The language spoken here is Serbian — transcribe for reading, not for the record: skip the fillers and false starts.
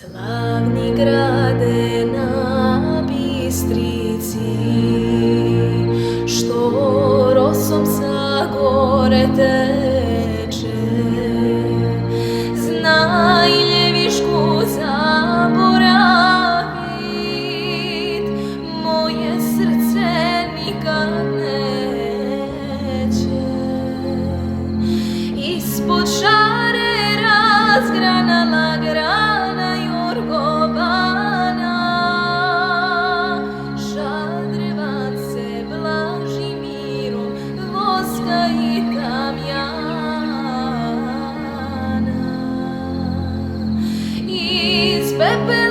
Slavni grade na Bistrici, što rosom sa gore teče, znaj Ljevišku zaboravit, moje srce nikad neće. Ispod šare razgranala grana Jorgovana, šadrevan se Blažimirom, voska i Damjana. Iz pepela